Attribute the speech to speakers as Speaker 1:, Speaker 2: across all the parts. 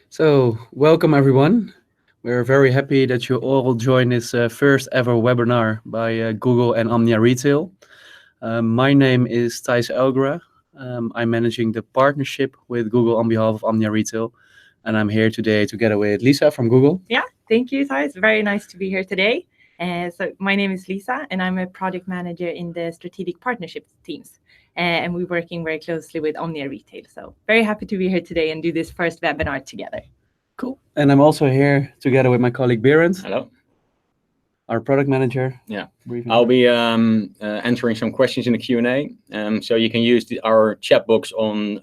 Speaker 1: So, welcome everyone. We're very happy that you all joined this first ever webinar by Google and Omnia Retail. My name is Thijs Elgra. I'm managing the partnership with Google on behalf of Omnia Retail, and I'm here today together with Lisa from Google.
Speaker 2: Yeah, thank you, Thijs. Very nice to be here today. So my name is Lisa, and I'm a project manager in the strategic partnerships teams. And we're working very closely with Omnia Retail. So very happy to be here today and do this first webinar together.
Speaker 1: Cool. And I'm also here together with my colleague Berend,
Speaker 3: Hello.
Speaker 1: our product manager.
Speaker 3: Yeah, I'll be answering some questions in the Q&A. So you can use our chat box on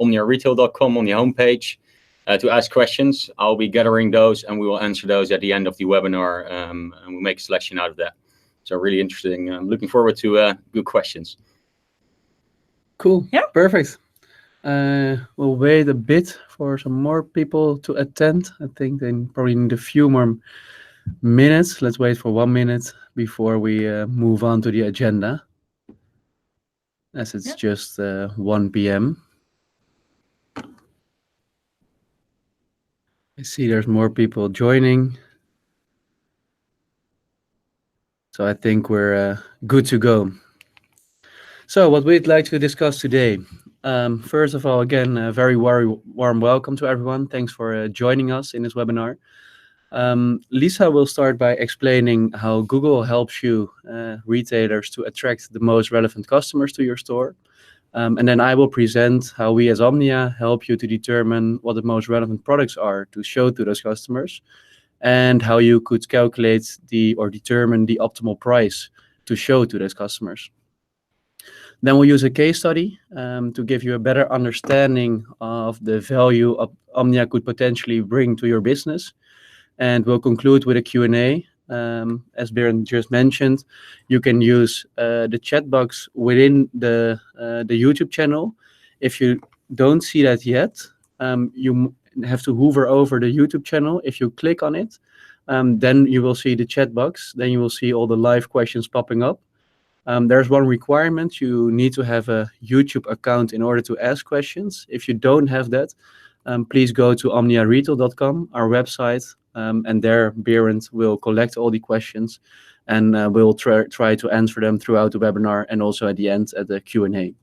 Speaker 3: omniaretail.com on the homepage to ask questions. I'll be gathering those and we will answer those at the end of the webinar, and we'll make a selection out of that. So really interesting. I'm looking forward to good questions.
Speaker 1: Cool.
Speaker 2: Yeah.
Speaker 1: Perfect. We'll wait a bit for some more people to attend. I think they probably need a few more minutes. Let's wait for 1 minute before we move on to the agenda, as it's just 1 p.m. I see there's more people joining. So I think we're good to go. So what we'd like to discuss today. First of all, again, a very warm welcome to everyone. Thanks for joining us in this webinar. Lisa will start by explaining how Google helps you, retailers, to attract the most relevant customers to your store. And then I will present how we as Omnia help you to determine what the most relevant products are to show to those customers, and how you could calculate or determine the optimal price to show to those customers. Then we'll use a case study to give you a better understanding of the value Omnia could potentially bring to your business. And we'll conclude with a Q&A. As Berend just mentioned, you can use the chat box within the YouTube channel. If you don't see that yet, you have to hover over the YouTube channel. If you click on it, then you will see the chat box. Then you will see all the live questions popping up. There's one requirement. You need to have a YouTube account in order to ask questions. If you don't have that, please go to omniaretail.com, our website, and there Berend will collect all the questions, and we'll try to answer them throughout the webinar and also at the end at the Q&A.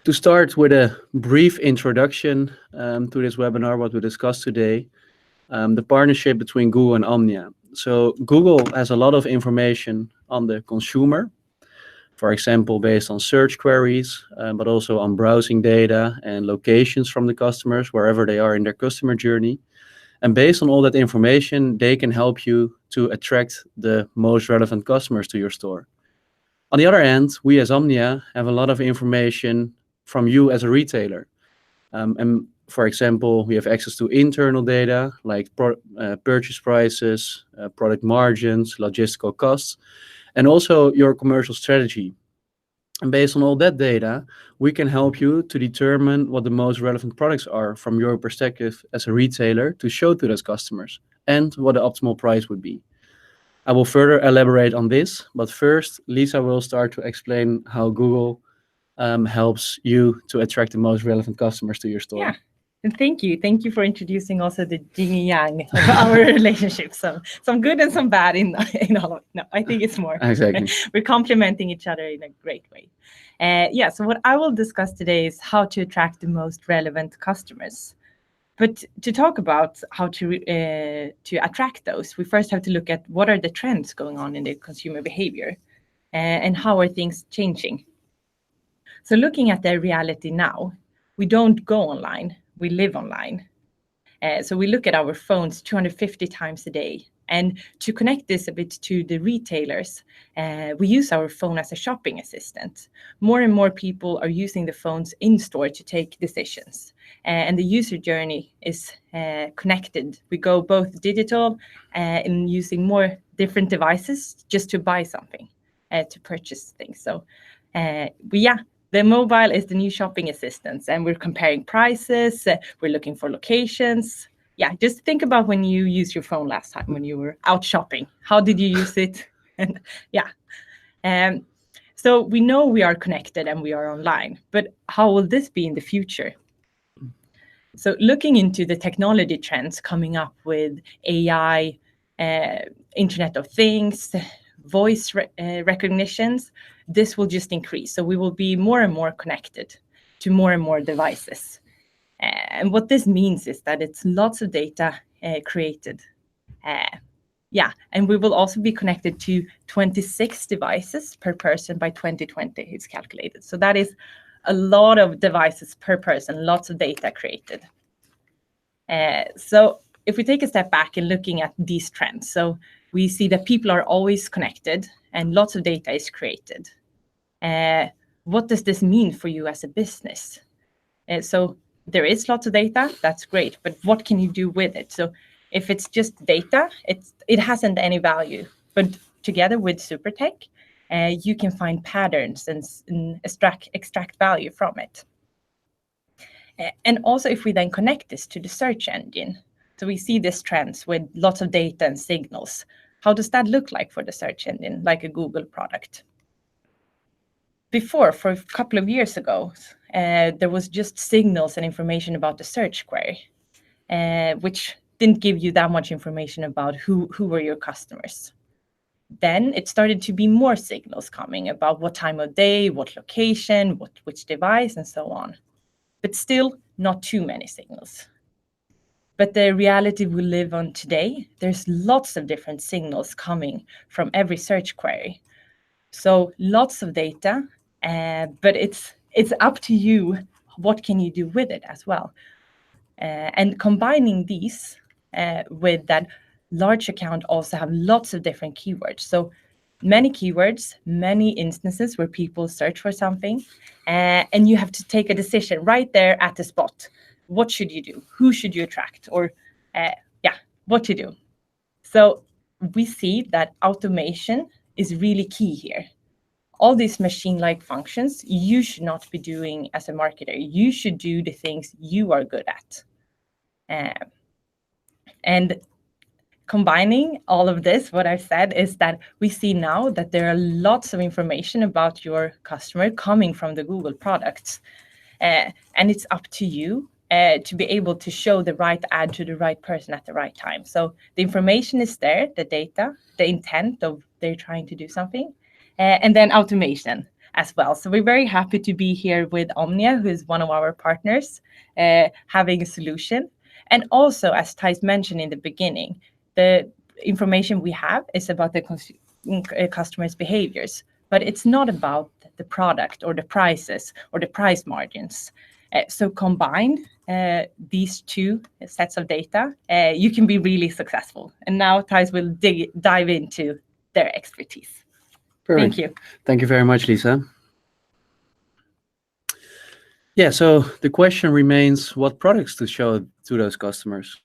Speaker 1: To start with a brief introduction to this webinar, what we discussed today, the partnership between Google and Omnia. So Google has a lot of information on the consumer, for example, based on search queries, but also on browsing data and locations from the customers, wherever they are in their customer journey. And based on all that information, they can help you to attract the most relevant customers to your store. On the other hand, we as Omnia have a lot of information from you as a retailer. And for example, we have access to internal data like purchase prices, product margins, logistical costs, and also your commercial strategy. And based on all that data, we can help you to determine what the most relevant products are from your perspective as a retailer to show to those customers, and what the optimal price would be. I will further elaborate on this, but first, Lisa will start to explain how Google helps you to attract the most relevant customers to your store.
Speaker 2: Yeah. And thank you. Thank you for introducing also the yin and yang of our relationship. Some good and some bad in all of it. No, I think it's more.
Speaker 1: Exactly.
Speaker 2: We're complementing each other in a great way. So what I will discuss today is how to attract the most relevant customers. But to talk about how to attract those, we first have to look at what are the trends going on in the consumer behavior, and how are things changing. So looking at the reality now, we don't go online. We live online. So we look at our phones 250 times a day. And to connect this a bit to the retailers, we use our phone as a shopping assistant. More and more people are using the phones in store to take decisions. And the user journey is connected. We go both digital and using more different devices just to buy something, to purchase things. So the mobile is the new shopping assistant, and we're comparing prices, we're looking for locations. Yeah, just think about when you used your phone last time when you were out shopping. How did you use it? And so we know we are connected and we are online, but how will this be in the future? So looking into the technology trends coming up with AI, Internet of Things, voice recognitions, this will just increase. So we will be more and more connected to more and more devices. And what this means is that it's lots of data created. And we will also be connected to 26 devices per person by 2020, it's calculated. So that is a lot of devices per person, lots of data created. So if we take a step back and looking at these trends, so we see that people are always connected and lots of data is created. What does this mean for you as a business? So there is lots of data, that's great, but what can you do with it? So if it's just data, it hasn't any value. But together with SuperTech, you can find patterns and extract value from it. And also, if we then connect this to the search engine, so we see these trends with lots of data and signals. How does that look like for the search engine, like a Google product? Before, for a couple of years ago, there was just signals and information about the search query, which didn't give you that much information about who were your customers. Then it started to be more signals coming about what time of day, what location, which device, and so on. But still not too many signals. But the reality we live on today, there's lots of different signals coming from every search query. So lots of data, but it's up to you. What can you do with it as well? And combining these with that large account also have lots of different keywords. So many keywords, many instances where people search for something, and you have to take a decision right there at the spot. What should you do? Who should you attract? Or what to do. So we see that automation is really key here. All these machine-like functions you should not be doing as a marketer. You should do the things you are good at. And combining all of this, what I've said is that we see now that there are lots of information about your customer coming from the Google products. And it's up to you to be able to show the right ad to the right person at the right time. So the information is there, the data, the intent of they're trying to do something, and then automation as well. So we're very happy to be here with Omnia, who is one of our partners, having a solution. And also, as Thijs mentioned in the beginning, the information we have is about the customers' behaviors, but it's not about the product or the prices or the price margins. So combined, these two sets of data, you can be really successful. And now Thijs will dive into their expertise.
Speaker 1: Perfect.
Speaker 2: Thank you.
Speaker 1: Thank you very much, Lisa. Yeah, so the question remains what products to show to those customers.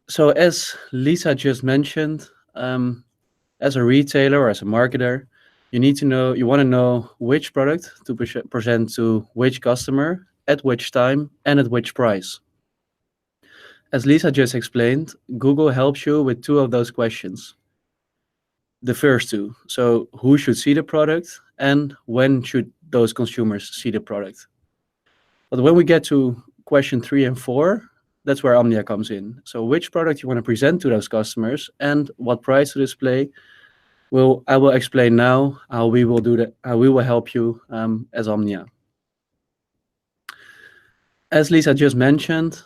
Speaker 1: So as Lisa just mentioned, as a retailer or as a marketer, you want to know which product to present to which customer, at which time, and at which price. As Lisa just explained, Google helps you with two of those questions. The first two, so who should see the product and when should those consumers see the product. But when we get to question 3 and 4, that's where Omnia comes in. So which product you want to present to those customers and what price to display. I will explain now how we will do that, how we will help you as Omnia. As Lisa just mentioned,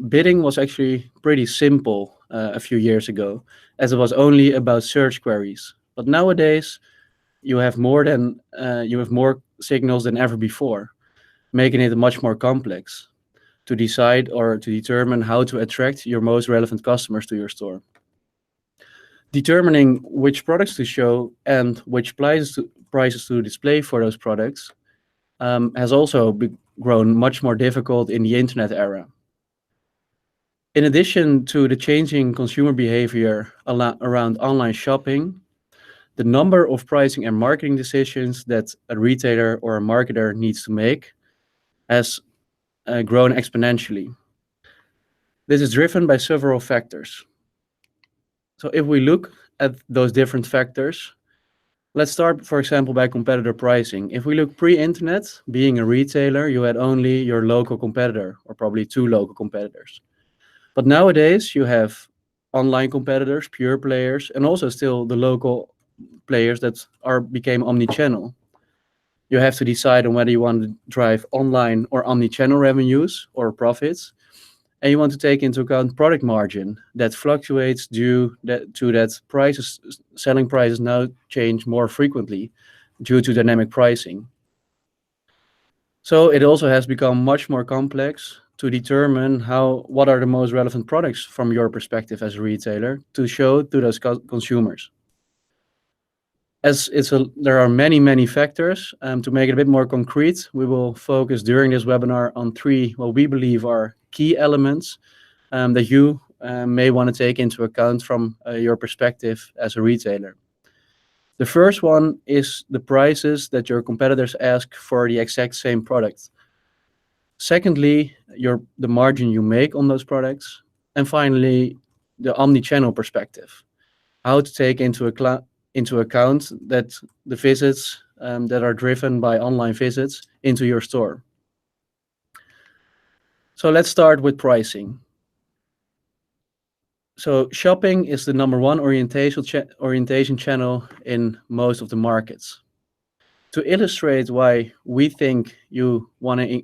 Speaker 1: bidding was actually pretty simple a few years ago, as it was only about search queries. But nowadays, you have more signals than ever before, making it much more complex to decide or to determine how to attract your most relevant customers to your store. Determining which products to show and which prices to display for those products has also grown much more difficult in the internet era. In addition to the changing consumer behavior around online shopping, the number of pricing and marketing decisions that a retailer or a marketer needs to make has grown exponentially. This is driven by several factors. So if we look at those different factors, Let's start, for example, by competitor pricing. If we look pre-internet, being a retailer, you had only your local competitor, or probably two local competitors. But nowadays, you have online competitors, pure players, and also still the local players that are became omni-channel. You have to decide on whether you want to drive online or omni-channel revenues or profits, and you want to take into account product margin that fluctuates to that prices, selling prices now change more frequently due to dynamic pricing. So it also has become much more complex to determine what are the most relevant products from your perspective as a retailer to show to those consumers. As there are many factors. To make it a bit more concrete, we will focus during this webinar on three what we believe are key elements that you may want to take into account from your perspective as a retailer. The first one is the prices that your competitors ask for the exact same product. Secondly, the margin you make on those products. And finally, the omni-channel perspective. How to take into account that the visits that are driven by online visits into your store. So let's start with pricing. So shopping is the number one orientation channel in most of the markets. To illustrate why we think you may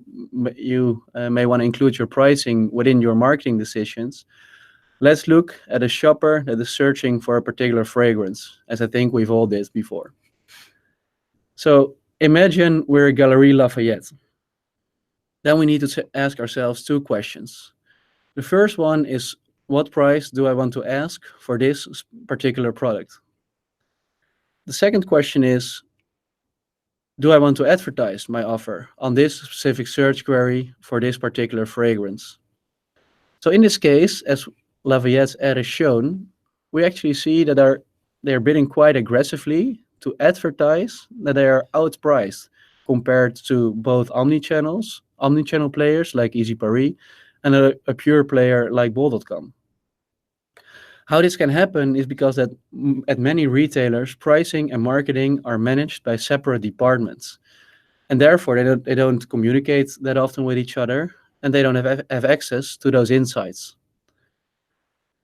Speaker 1: want to include your pricing within your marketing decisions, let's look at a shopper that is searching for a particular fragrance, as I think we've all did before. So imagine we're a Galerie Lafayette. Then we need to ask ourselves two questions. The first one is, what price do I want to ask for this particular product? The second question is, do I want to advertise my offer on this specific search query for this particular fragrance? So in this case, as Lafayette's ad is shown, we actually see that they're bidding quite aggressively to advertise that they are outpriced compared to both omni-channel players like Easy Paris, and a pure player like Bol.com. How this can happen is because that at many retailers, pricing and marketing are managed by separate departments, and therefore they don't communicate that often with each other, and they don't have access to those insights.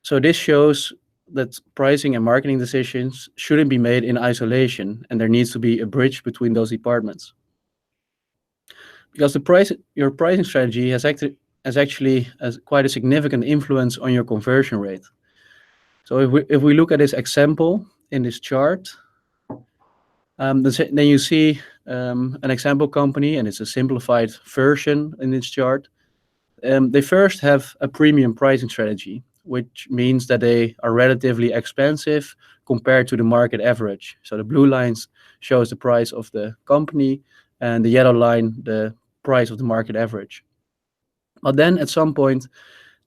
Speaker 1: So this shows that pricing and marketing decisions shouldn't be made in isolation, and there needs to be a bridge between those departments. Because your pricing strategy has actually quite a significant influence on your conversion rate. So if we look at this example in this chart, then you see an example company, and it's a simplified version in this chart. They first have a premium pricing strategy, which means that they are relatively expensive compared to the market average. So the blue lines shows the price of the company, and the yellow line the price of the market average. But then at some point,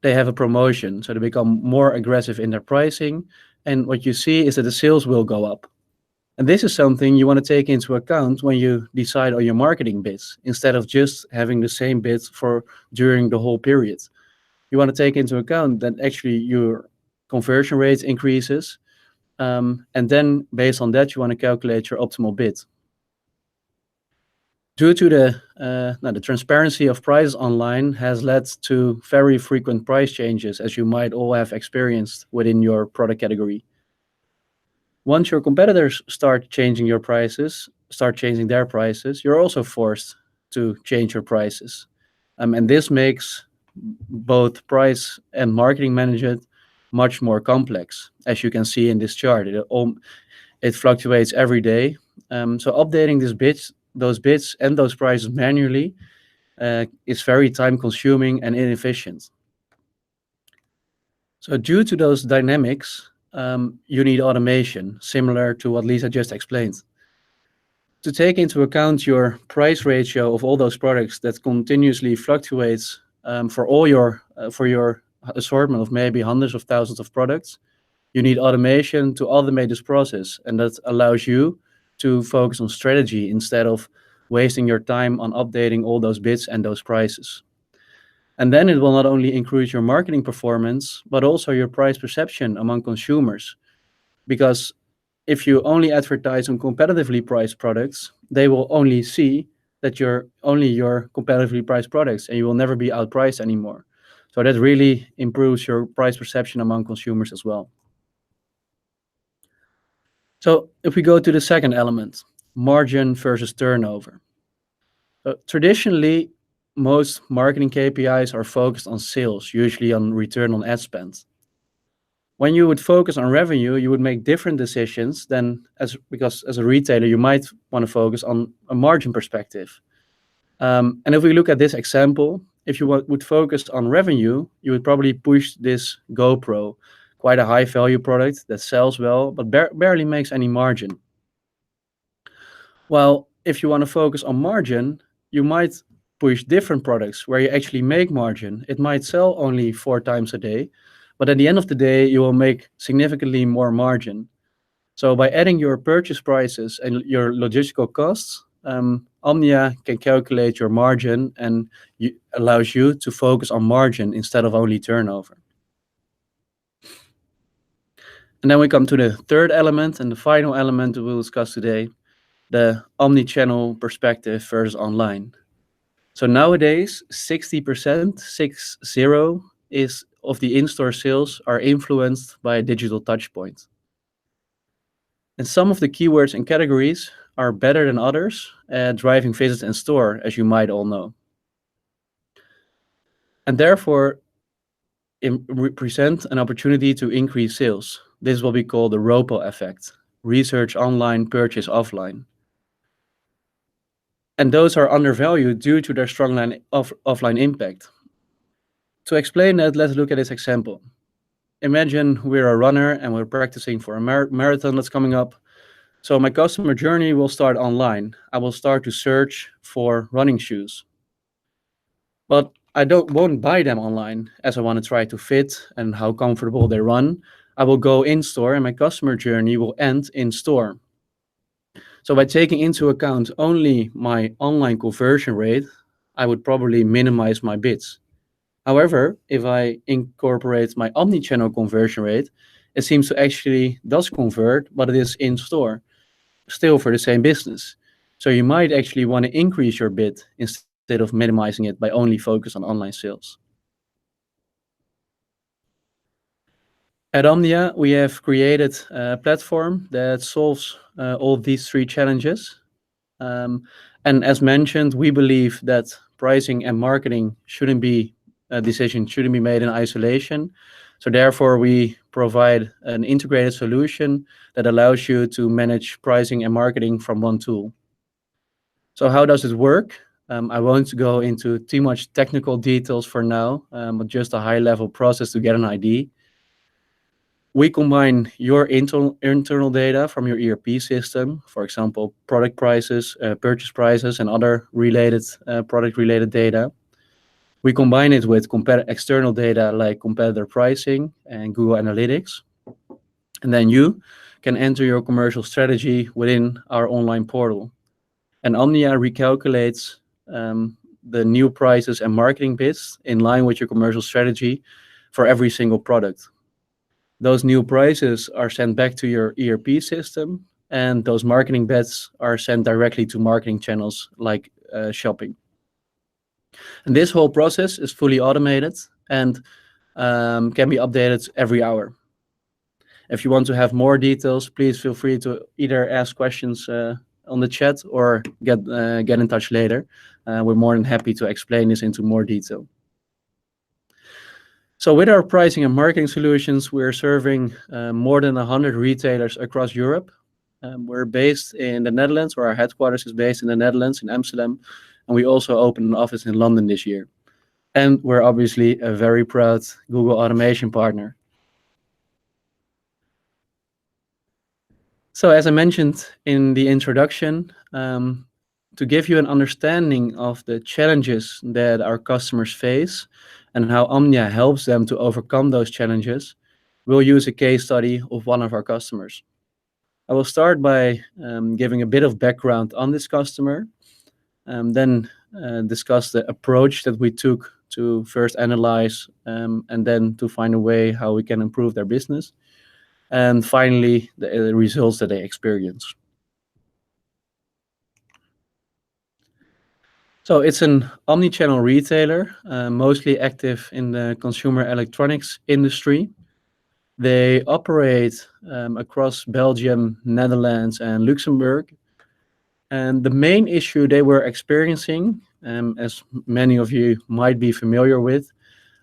Speaker 1: they have a promotion, so they become more aggressive in their pricing, and what you see is that the sales will go up. And this is something you want to take into account when you decide on your marketing bids, instead of just having the same bids during the whole period. You want to take into account that actually your conversion rate increases, and then based on that, you want to calculate your optimal bid. Due to the transparency of prices online has led to very frequent price changes, as you might all have experienced within your product category. Once your competitors start changing their prices, you're also forced to change your prices. And this makes both price and marketing management much more complex, as you can see in this chart. It fluctuates every day. So updating those bids and those prices manually is very time consuming and inefficient. So due to those dynamics, you need automation, similar to what Lisa just explained. To take into account your price ratio of all those products that continuously fluctuates for your assortment of maybe hundreds of thousands of products, you need automation to automate this process, and that allows you to focus on strategy instead of wasting your time on updating all those bids and those prices. And then it will not only increase your marketing performance, but also your price perception among consumers. Because if you only advertise on competitively priced products, they will only see that you're only your competitively priced products and you will never be outpriced anymore. So that really improves your price perception among consumers as well. So if we go to the second element, margin versus turnover. Traditionally, most marketing KPIs are focused on sales, usually on return on ad spend. When you would focus on revenue, you would make different decisions than because as a retailer, you might want to focus on a margin perspective. And if we look at this example, if you would focus on revenue, you would probably push this GoPro, quite a high value product that sells well, but barely makes any margin. While if you want to focus on margin, you might push different products where you actually make margin. It might sell only 4 times a day, but at the end of the day, you will make significantly more margin. So by adding your purchase prices and your logistical costs, Omnia can calculate your margin and allows you to focus on margin instead of only turnover. And then we come to the third element and the final element we'll discuss today, the omni-channel perspective versus online. So nowadays, 60%, 60, is of the in-store sales are influenced by a digital touchpoint. And some of the keywords and categories are better than others at driving visits in store, as you might all know. And therefore, represent an opportunity to increase sales. This is what we call the ROPO effect, research online, purchase offline. And those are undervalued due to their strong offline impact. To explain that, let's look at this example. Imagine we're a runner and we're practicing for a marathon that's coming up. So my customer journey will start online. I will start to search for running shoes. But I won't buy them online as I want to try to fit and how comfortable they run. I will go in store and my customer journey will end in store. So by taking into account only my online conversion rate, I would probably minimize my bids. However, if I incorporate my omni-channel conversion rate, it seems to actually does convert, but it is in store, still for the same business. So you might actually want to increase your bid instead of minimizing it by only focus on online sales. At Omnia, we have created a platform that solves all these 3 challenges. And as mentioned, we believe that pricing and marketing shouldn't be made in isolation. So therefore, we provide an integrated solution that allows you to manage pricing and marketing from one tool. So how does it work? I won't go into too much technical details for now, but just a high-level process to get an idea. We combine your internal data from your ERP system, for example, product prices, purchase prices, and other related product-related data. We combine it with external data like competitor pricing and Google Analytics. And then you can enter your commercial strategy within our online portal. And Omnia recalculates the new prices and marketing bids in line with your commercial strategy for every single product. Those new prices are sent back to your ERP system, and those marketing bids are sent directly to marketing channels like shopping. And this whole process is fully automated and can be updated every hour. If you want to have more details, please feel free to either ask questions on the chat or get in touch later. We're more than happy to explain this into more detail. So with our pricing and marketing solutions, we're serving more than 100 retailers across Europe. We're based in the Netherlands, or our headquarters is based in the Netherlands, in Amsterdam. And we also opened an office in London this year. And we're obviously a very proud Google automation partner. So as I mentioned in the introduction, to give you an understanding of the challenges that our customers face and how Omnia helps them to overcome those challenges, we'll use a case study of one of our customers. I will start by giving a bit of background on this customer, then discuss the approach that we took to first analyze and then to find a way how we can improve their business. and finally the results that they experience. So it's an omni-channel retailer, mostly active in the consumer electronics industry. They operate across Belgium, Netherlands, and Luxembourg. And the main issue they were experiencing, as many of you might be familiar with,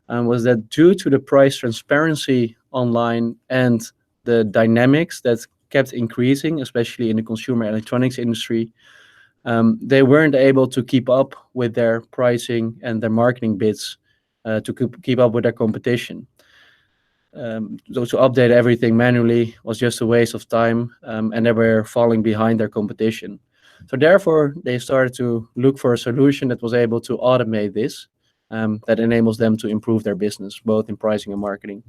Speaker 1: was that due to the price transparency online and the dynamics that kept increasing, especially in the consumer electronics industry, they weren't able to keep up with their pricing and their marketing bids to keep up with their competition. So to update everything manually was just a waste of time, and they were falling behind their competition. So therefore, they started to look for a solution that was able to automate this, that enables them to improve their business, both in pricing and marketing.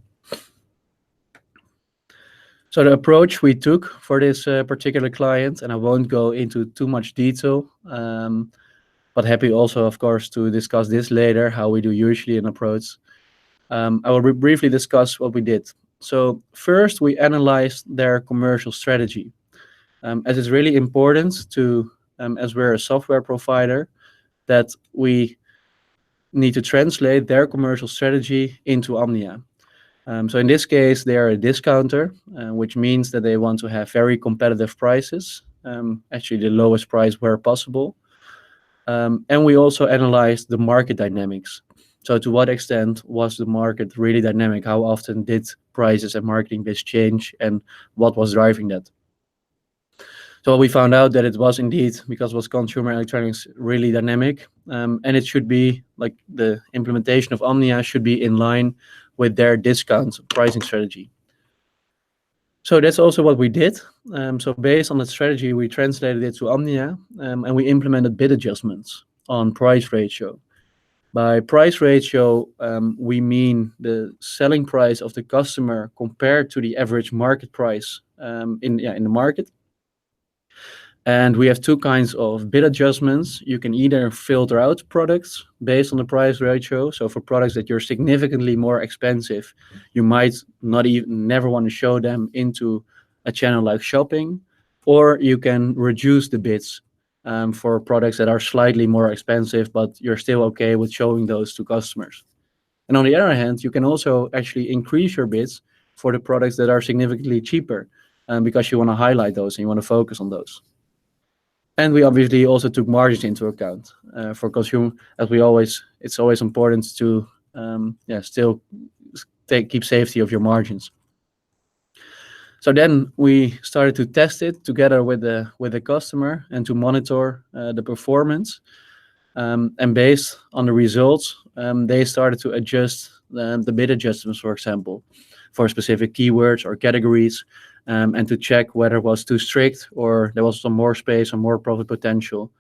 Speaker 1: So the approach we took for this particular client, and I won't go into too much detail, but happy also, of course, to discuss this later, how we do usually an approach. I will briefly discuss what we did. So first, we analyzed their commercial strategy, as it's really important to, as we're a software provider, that we need to translate their commercial strategy into Omnia. So in this case, they are a discounter, which means that they want to have very competitive prices, actually the lowest price where possible. And we also analyzed the market dynamics. So to what extent was the market really dynamic? How often did prices and marketing bids change, and what was driving that? So we found out that it was indeed, because it was consumer electronics, really dynamic, and it should be like the implementation of Omnia should be in line with their discount pricing strategy. So that's also what we did. So based on that strategy, we translated it to Omnia, and we implemented bid adjustments on price ratio. By price ratio, we mean the selling price of the customer compared to the average market price in the market. And we have two kinds of bid adjustments. You can either filter out products based on the price ratio. So for products that you're significantly more expensive, you might never want to show them into a channel like shopping, or you can reduce the bids for products that are slightly more expensive, but you're still okay with showing those to customers. And on the other hand, you can also actually increase your bids for the products that are significantly cheaper, because you want to highlight those and you want to focus on those. And we obviously also took margins into account for consumer, as it's always important to still keep safety of your margins. So then we started to test it together with the customer and to monitor the performance. And based on the results, they started to adjust the bid adjustments, for example, for specific keywords or categories, and to check whether it was too strict or there was some more space or more profit potential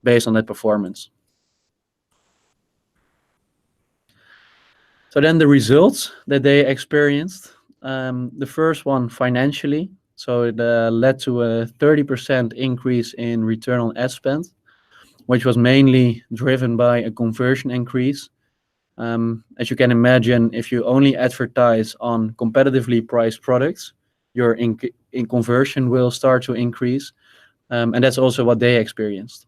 Speaker 1: based on that performance. So then the results that they experienced, the first one financially, so it led to a 30% increase in return on ad spend, which was mainly driven by a conversion increase. As you can imagine, if you only advertise on competitively priced products, your in conversion will start to increase. And that's also what they experienced.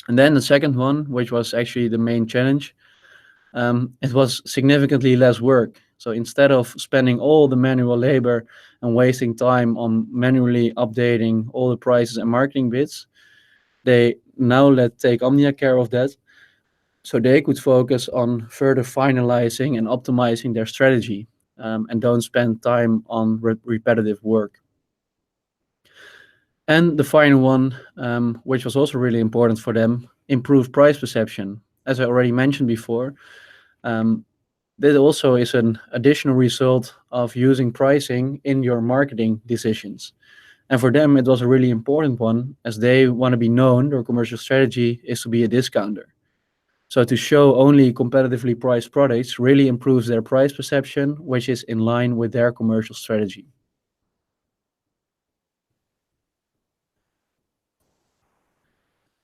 Speaker 1: And then the second one, which was actually the main challenge, it was significantly less work. So instead of spending all the manual labor and wasting time on manually updating all the prices and marketing bids, they now take Omnia care of that, so they could focus on further finalizing and optimizing their strategy, and don't spend time on repetitive work. And the final one, which was also really important for them, improved price perception. As I already mentioned before, that also is an additional result of using pricing in your marketing decisions. And for them, it was a really important one, as they want to be known, their commercial strategy is to be a discounter. So to show only competitively priced products really improves their price perception, which is in line with their commercial strategy.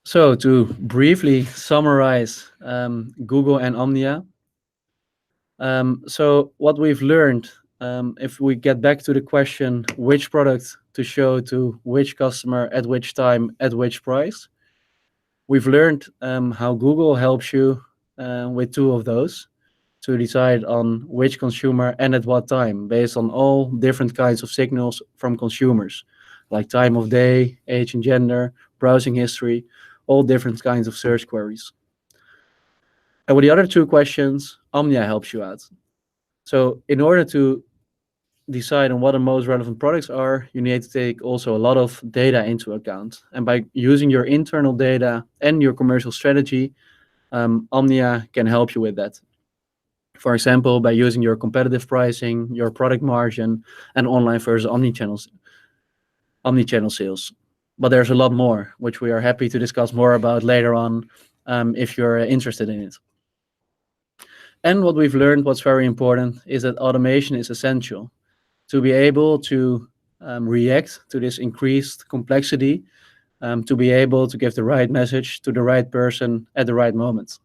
Speaker 1: So to briefly summarize Google and Omnia, so what we've learned if we get back to the question, which product to show to which customer at which time at which price, we've learned how Google helps you with two of those to decide on which consumer and at what time, based on all different kinds of signals from consumers, like time of day, age and gender, browsing history, all different kinds of search queries. And with the other two questions, Omnia helps you out. So in order to decide on what the most relevant products are, you need to take also a lot of data into account. And by using your internal data and your commercial strategy, Omnia can help you with that. For example, by using your competitive pricing, your product margin, and online versus omnichannel sales. But there's a lot more, which we are happy to discuss more about later on if you're interested in it. And what we've learned, what's very important, is that automation is essential to be able to react to this increased complexity, to be able to give the right message to the right person at the right moment.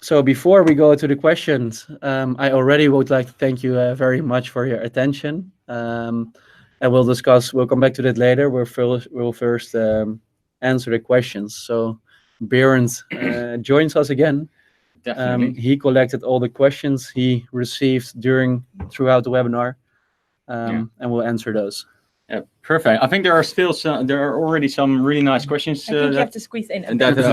Speaker 1: So before we go to the questions, I already would like to thank you very much for your attention. And we'll come back to that later. We'll first answer the questions. So Berend joins us again.
Speaker 3: Definitely.
Speaker 1: He collected all the questions he received throughout the webinar, and we'll answer those.
Speaker 3: Yeah, perfect. I think there are already some really nice questions.
Speaker 2: I think you have to squeeze in.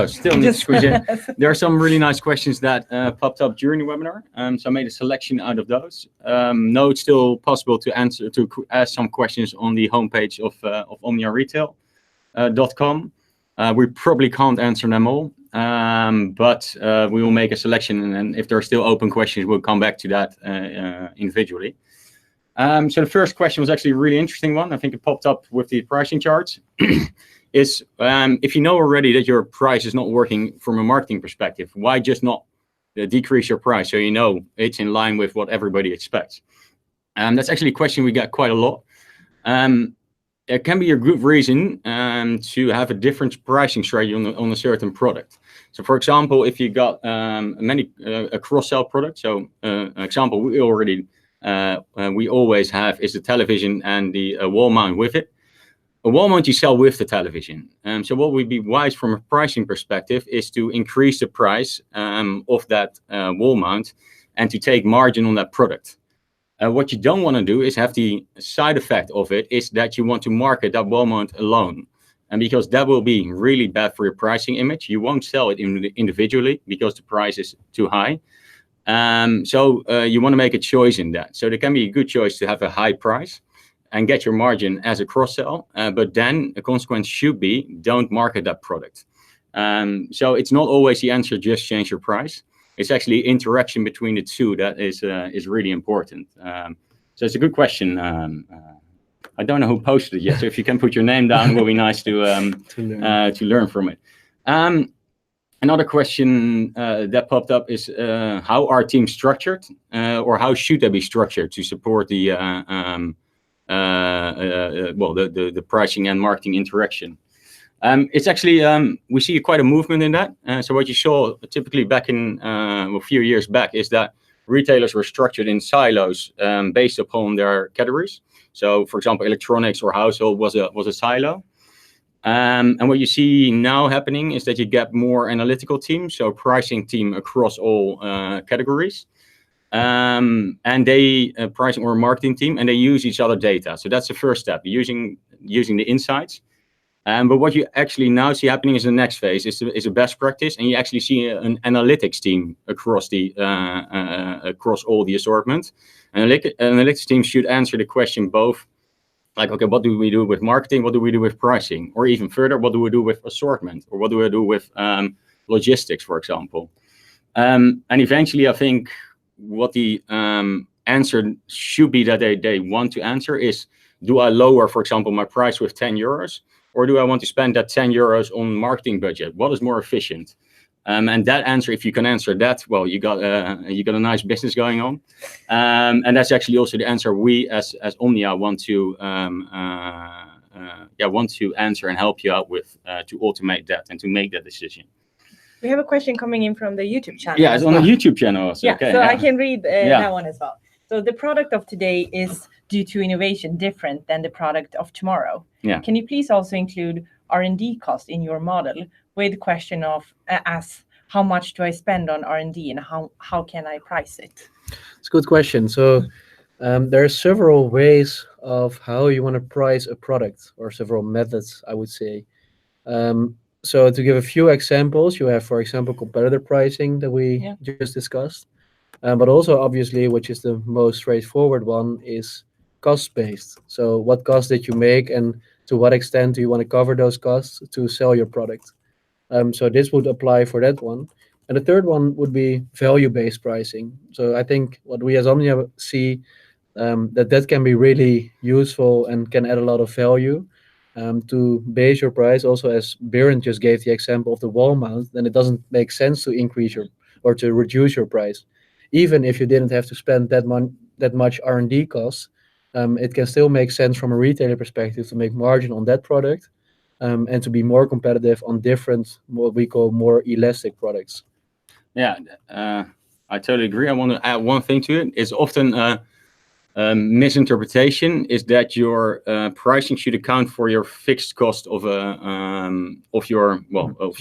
Speaker 3: Still need to squeeze in. There are some really nice questions that popped up during the webinar. So I made a selection out of those. No, it's still possible to ask some questions on the homepage of OmniaRetail.com. We probably can't answer them all, but we will make a selection, and if there are still open questions, we'll come back to that individually. So the first question was actually a really interesting one. I think it popped up with the pricing charts. Is if you know already that your price is not working from a marketing perspective, why just not decrease your price so you know it's in line with what everybody expects? That's actually a question we get quite a lot. It can be a good reason to have a different pricing strategy on a certain product. So, for example, if you got a cross-sell product, so example we always have is the television and the wall mount with it. A wall mount you sell with the television. So what would be wise from a pricing perspective is to increase the price of that wall mount and to take margin on that product. What you don't want to do is have the side effect of it is that you want to market that wall mount alone. And because that will be really bad for your pricing image, you won't sell it individually because the price is too high. So you want to make a choice in that. So there can be a good choice to have a high price and get your margin as a cross-sell. But then the consequence should be don't market that product. So it's not always the answer, just change your price. It's actually interaction between the two that is really important. So it's a good question. I don't know who posted it yet. So if you can put your name down, it will be nice to learn from it. Another question that popped up is how are teams structured, or how should they be structured to support the pricing and marketing interaction? It's actually we see quite a movement in that. So what you saw typically back in a few years back is that retailers were structured in silos based upon their categories. So, for example, electronics or household was a silo. And what you see now happening is that you get more analytical teams, so pricing team across all categories, and they pricing or marketing team, and they use each other data. So that's the first step, using the insights. But what you actually now see happening is the next phase is a best practice, and you actually see an analytics team across all the assortment. Analytics team should answer the question both. Like, okay, what do we do with marketing? What do we do with pricing? Or even further, what do we do with assortment? Or what do we do with logistics, for example? And eventually, I think what the answer should be that they want to answer is, do I lower, for example, my price with 10 euros? Or do I want to spend that 10 euros on marketing budget? What is more efficient? And that answer, if you can answer that, well, you got a nice business going on, and that's actually also the answer we as Omnia want to answer and help you out with to automate that and to make that decision.
Speaker 2: We have a question coming in from the YouTube channel.
Speaker 3: Yeah, it's
Speaker 2: as
Speaker 3: on
Speaker 2: well.
Speaker 3: the YouTube channel also.
Speaker 2: Yeah,
Speaker 3: Okay,
Speaker 2: so
Speaker 3: yeah.
Speaker 2: I can read
Speaker 3: Yeah.
Speaker 2: that one as well. So the product of today is due to innovation different than the product of tomorrow.
Speaker 3: Yeah.
Speaker 2: Can you please also include R&D cost in your model with the question of as how much do I spend on R&D and how can I price it?
Speaker 1: It's a good question. So there are several ways of how you want to price a product, or several methods, I would say. So to give a few examples, you have, for example, competitor pricing that we
Speaker 2: Yeah.
Speaker 1: just discussed. But also, obviously, which is the most straightforward one, is cost-based. So what cost did you make, and to what extent do you want to cover those costs to sell your product? So this would apply for that one. And the third one would be value-based pricing. So I think what we as Omnia see, that can be really useful and can add a lot of value, to base your price. Also, as Biren just gave the example of the wall mount, then it doesn't make sense to increase your or to reduce your price, even if you didn't have to spend that much R&D costs. It can still make sense from a retailer perspective to make margin on that product, and to be more competitive on different, what we call more elastic products.
Speaker 3: Yeah, I totally agree. I want to add one thing to it. It's often misinterpretation is that your pricing should account for your fixed cost of your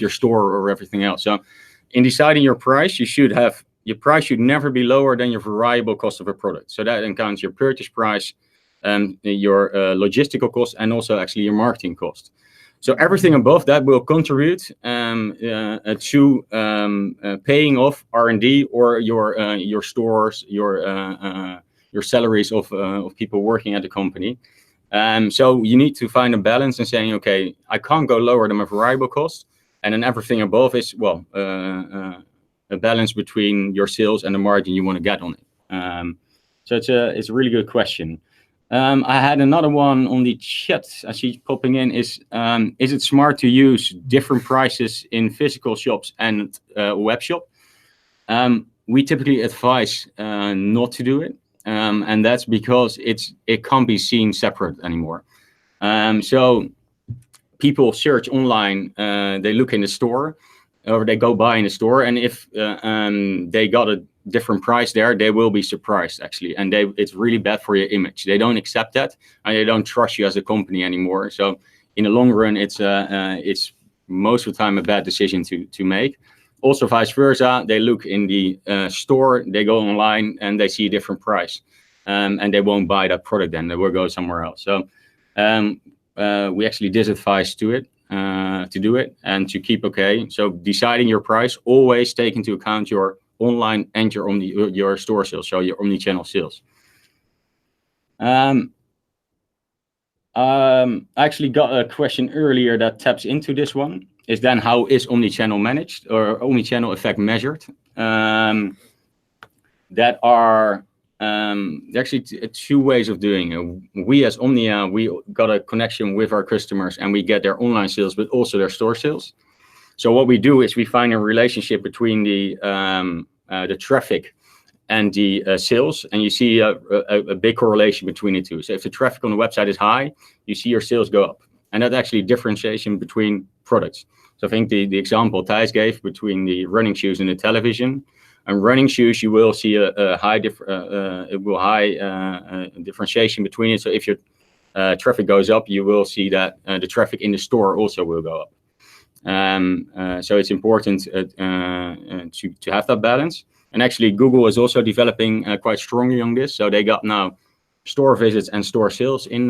Speaker 3: store or everything else. So, in deciding your price, your price should never be lower than your variable cost of a product. So that accounts your purchase price, your logistical cost, and also actually your marketing cost. So everything above that will contribute to paying off R&D or your stores, your salaries of people working at the company. So you need to find a balance in saying, okay, I can't go lower than my variable cost, and then everything above is a balance between your sales and the margin you want to get on it. So it's a really good question. I had another one on the chat. I see popping in is it smart to use different prices in physical shops and web shop? We typically advise not to do it, and that's because it can't be seen separate anymore. So people search online, they look in the store, or they go buy in the store, and if they got a different price there, they will be surprised actually, and it's really bad for your image. They don't accept that, and they don't trust you as a company anymore. So in the long run, it's most of the time a bad decision to make. Also vice versa, they look in the store, they go online, and they see a different price, and they won't buy that product. Then they will go somewhere else. So we actually disadvise to do it and to keep so deciding your price, always take into account your online and your store sales, so your omni-channel sales. I actually got a question earlier that taps into this one, is then how is omni-channel managed or omni-channel effect measured? That are actually two ways of doing it. We as Omnia, we got a connection with our customers, and we get their online sales, but also their store sales. So what we do is we find a relationship between the traffic and the sales, and you see a big correlation between the two. So if the traffic on the website is high, you see your sales go up, and that's actually differentiation between products. So I think the example Thijs gave between the running shoes and the television. And running shoes, you will see a high differentiation between it. So if your traffic goes up, you will see that the traffic in the store also will go up. So it's important to have that balance. And actually, Google is also developing quite strongly on this. So they got now store visits and store sales in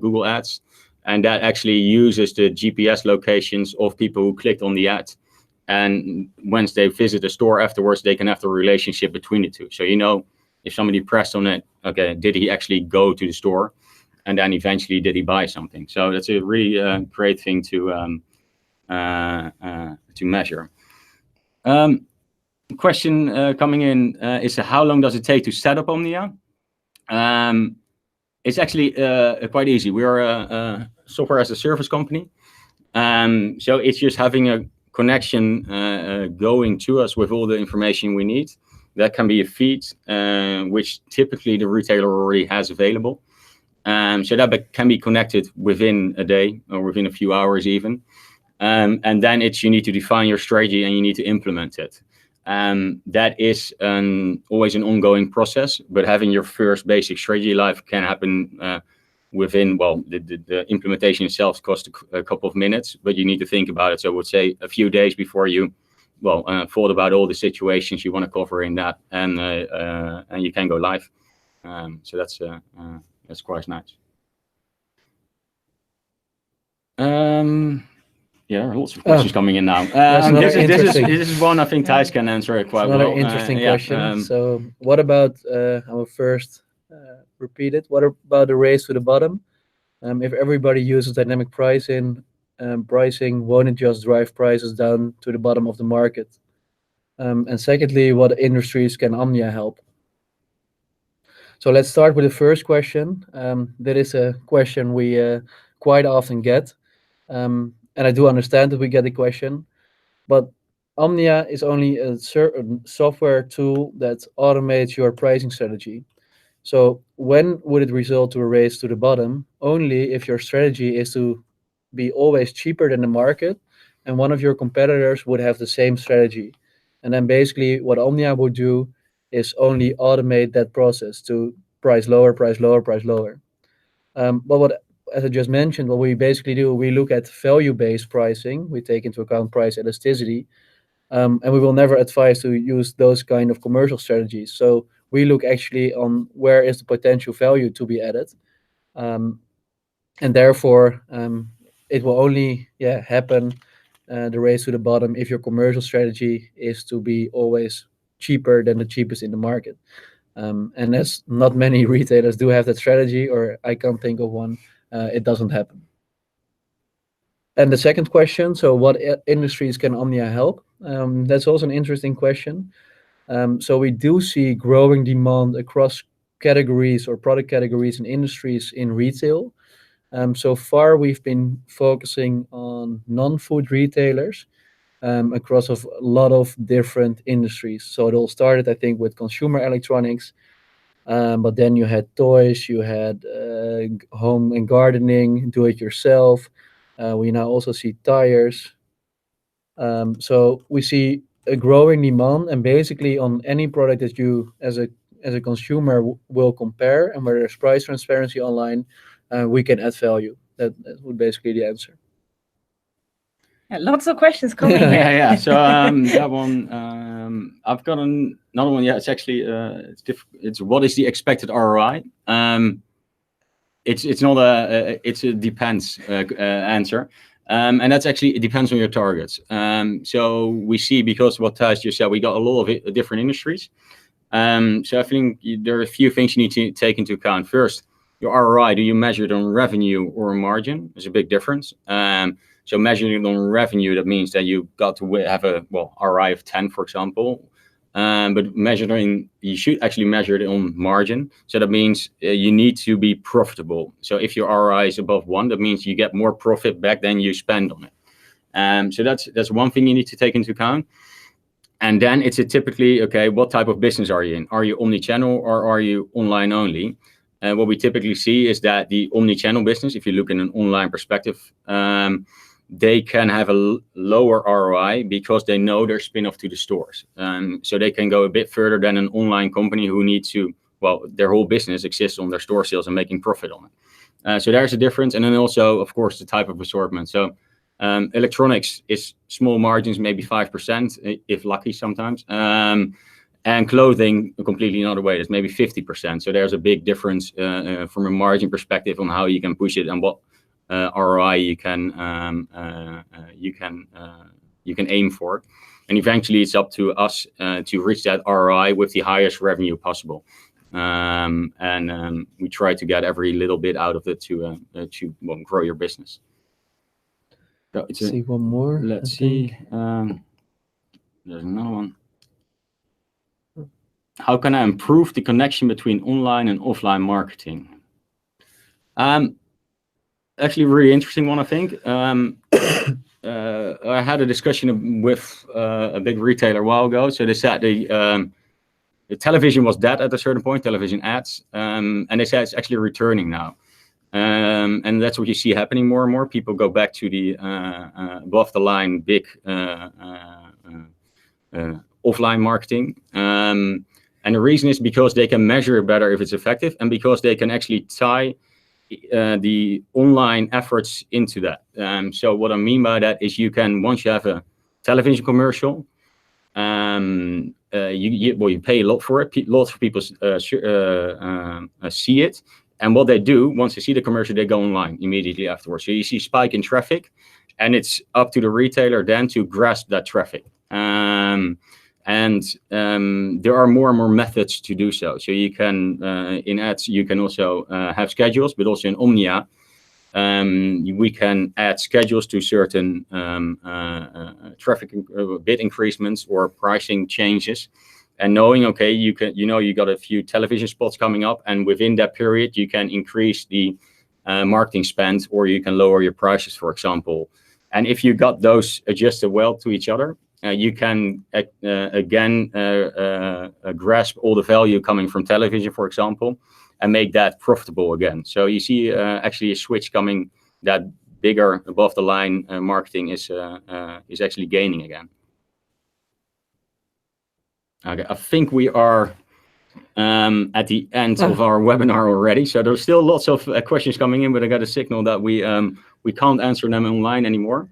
Speaker 3: Google Ads, and that actually uses the GPS locations of people who clicked on the ad. And once they visit the store afterwards, they can have the relationship between the two. So if somebody pressed on it, okay, did he actually go to the store? And then eventually, did he buy something? So that's a really great thing to measure. Question coming in is how long does it take to set up Omnia? It's actually quite easy. We are a software as a service company. So it's just having a connection going to us with all the information we need. That can be a feed, which typically the retailer already has available. So that can be connected within a day or within a few hours even. And then you need to define your strategy and you need to implement it. That is always an ongoing process, but having your first basic strategy live can happen within, well, the implementation itself costs a couple of minutes, but you need to think about it. So I would say a few days before you, thought about all the situations you want to cover in that, and you can go live. So that's quite nice. Yeah, lots of questions coming in now. This is one I think Thijs can answer quite well.
Speaker 1: Another interesting question. So what about, I will first repeat it. What about the race to the bottom? If everybody uses dynamic pricing, won't it just drive prices down to the bottom of the market? And secondly, what industries can Omnia help? So let's start with the first question. That is a question we quite often get. And I do understand that we get the question, but Omnia is only a certain software tool that automates your pricing strategy. So when would it result to a race to the bottom? Only if your strategy is to be always cheaper than the market and one of your competitors would have the same strategy. And then basically what Omnia would do is only automate that process to price lower, price lower, price lower. But what, as I just mentioned, what we basically do, we look at value-based pricing. We take into account price elasticity, and we will never advise to use those kind of commercial strategies. So we look actually on where is the potential value to be added, and therefore it will only happen, the race to the bottom, if your commercial strategy is to be always cheaper than the cheapest in the market. And as not many retailers do have that strategy, or I can't think of one, it doesn't happen. And the second question, so what industries can Omnia help? That's also an interesting question. So we do see growing demand across categories or product categories and industries in retail. So far, we've been focusing on non-food retailers across a lot of different industries. So it all started, I think, with consumer electronics, but then you had toys, you had home and gardening, do-it-yourself. We now also see tires. So we see a growing demand, and basically on any product that you, as a consumer, will compare, and where there's price transparency online, we can add value. That would basically be the answer.
Speaker 2: Yeah, lots of questions coming here.
Speaker 3: Yeah. So that one, I've got another one. Yeah, it's actually it's what is the expected ROI? It's not it's a depends answer. And that's actually, it depends on your targets. So we see, because what Thijs just said, we got a lot of different industries. So I think there are a few things you need to take into account. First, your ROI, do you measure it on revenue or margin? There's a big difference. So measuring it on revenue, that means that you got to have a ROI of 10, for example. But you should actually measure it on margin. So that means you need to be profitable. So if your ROI is above 1, that means you get more profit back than you spend on it. So that's one thing you need to take into account. And then it's typically, okay, what type of business are you in? Are you omni-channel or are you online only? And what we typically see is that the omni-channel business, if you look in an online perspective, they can have a lower ROI because they know they're spin-off to the stores. So they can go a bit further than an online company who needs to, their whole business exists on their store sales and making profit on it. So there's a difference. And then also, of course, the type of assortment. So electronics is small margins, maybe 5%, if lucky sometimes. And clothing, completely another way, is maybe 50%. So there's a big difference from a margin perspective on how you can push it and what ROI you can aim for. And eventually it's up to us to reach that ROI with the highest revenue possible. And we try to get every little bit out of it to grow your business. So
Speaker 1: Let's see one more.
Speaker 3: Let's see. There's another one. How can I improve the connection between online and offline marketing? Actually, a really interesting one, I think. I had a discussion with a big retailer a while ago. So they said the television was dead at a certain point, television ads, and they said it's actually returning now. And that's what you see happening more and more. People go back to the above the line big offline marketing. And the reason is because they can measure better if it's effective, and because they can actually tie the online efforts into that. So what I mean by that is, you can, once you have a television commercial, you pay a lot for it. Lots of people see it, and what they do once they see the commercial, they go online immediately afterwards. So you see a spike in traffic, and it's up to the retailer then to grasp that traffic. And there are more and more methods to do so. So you can, in ads, you can also have schedules, but also in Omnia, we can add schedules to certain traffic bid increasements or pricing changes. And knowing, okay, you got a few television spots coming up, and within that period, you can increase the marketing spend, or you can lower your prices, for example. And if you got those adjusted well to each other, you can again grasp all the value coming from television, for example, and make that profitable again. So you see actually a switch coming, that bigger above the line marketing is actually gaining again. Okay, I think we are at the end of our webinar already. So there's still lots of questions coming in, but I got a signal that we can't answer them online anymore.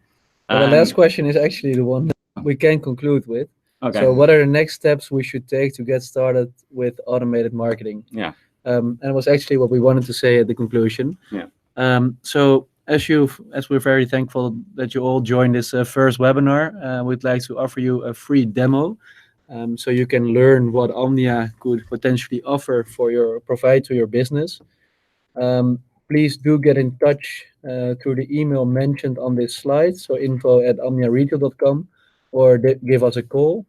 Speaker 1: Well, the last question is actually the one that we can conclude with.
Speaker 3: Okay.
Speaker 1: So what are the next steps we should take to get started with automated marketing?
Speaker 3: Yeah.
Speaker 1: And it was actually what we wanted to say at the conclusion.
Speaker 3: Yeah.
Speaker 1: So as we're very thankful that you all joined this first webinar, we'd like to offer you a free demo. So you can learn what Omnia could potentially provide to your business. Please do get in touch through the email mentioned on this slide, so info@omniaretail.com, or give us a call.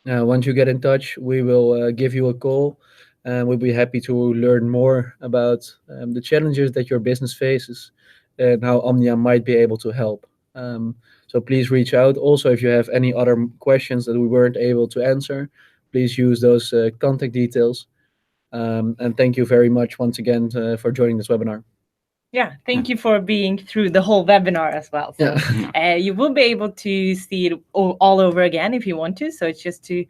Speaker 1: Once you get in touch, we will give you a call, and we'll be happy to learn more about the challenges that your business faces and how Omnia might be able to help. So please reach out. Also, if you have any other questions that we weren't able to answer, please use those contact details. And thank you very much once again for joining this webinar.
Speaker 2: Yeah, thank you for being through the whole webinar as well. So you will be able to see it all over again if you want to. So it's just to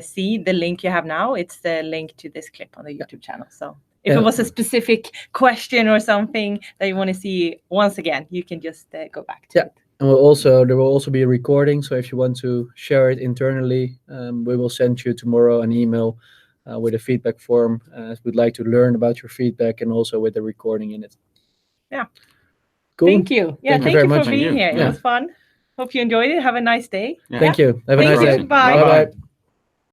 Speaker 2: see the link you have now. It's the link to this clip on the YouTube channel. So if it was a specific question or something that you want to see once again, you can just go back to it.
Speaker 1: And there will also be a recording. So if you want to share it internally, we will send you tomorrow an email with a feedback form. We'd like to learn about your feedback, and also with the recording in it.
Speaker 2: Yeah.
Speaker 1: Cool.
Speaker 2: Thank you. Yeah, thank you for being here. It was fun. Hope you enjoyed it. Have a nice day.
Speaker 1: Thank you. Have a nice day.
Speaker 2: Bye.
Speaker 3: Bye.